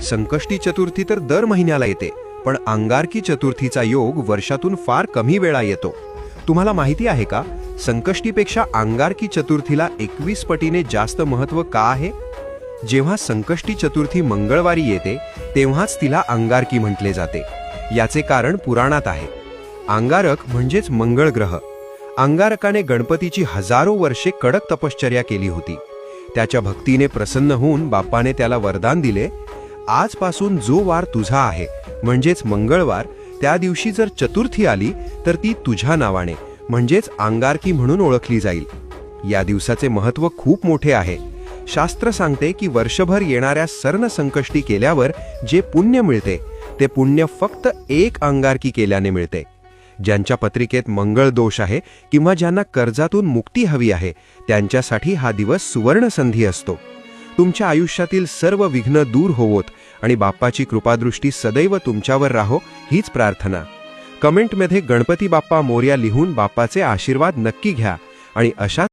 संकष्टी चतुर्थी तर दर महिन्याला येते, पण अंगारकी चतुर्थीचा योग वर्षातून फार कमी वेळा येतो. तुम्हाला माहिती आहे का, संकष्टीपेक्षा अंगारकी चतुर्थीला 21 पटीने जास्त महत्त्व का आहे? जेव्हा संकष्टी चतुर्थी मंगळवारी येते तेव्हाच तिला अंगारकी म्हटले जाते. याचे कारण पुराणात आहे. अंगारक म्हणजेच मंगळ ग्रह. अंगारकाने गणपतीची हजारो वर्षे कडक तपश्चर्या केली होती. त्याच्या भक्तीने प्रसन्न होऊन बाप्पाने त्याला वरदान दिले, आजपासून जो वार तुझा आहे म्हणजेच मंगळवार, त्या दिवशी जर चतुर्थी आली तर ती तुझ्या नावाने म्हणजेच अंगारकी म्हणून ओळखली जाईल. या दिवसाचे महत्त्व खूप मोठे आहे. शास्त्र सांगते की वर्षभर येणाऱ्या सर्ण संकष्टी केल्यावर जे पुण्य मिळते ते पुण्य फक्त एक अंगारकी केल्याने मिळते. ज्यांच्या पत्रिकेत मंगळ दोष आहे किंवा ज्यांना कर्जातून मुक्ती हवी आहे त्यांच्यासाठी हा दिवस सुवर्ण संधी असतो. तुमच्या आयुष्यातील सर्व विघ्न दूर होवोत आणि बाप्पाची कृपादृष्टी सदैव तुमच्यावर राहो हीच प्रार्थना. कमेंटमध्ये गणपती बाप्पा मोरया लिहून बाप्पाचे आशीर्वाद नक्की घ्या आणि अशा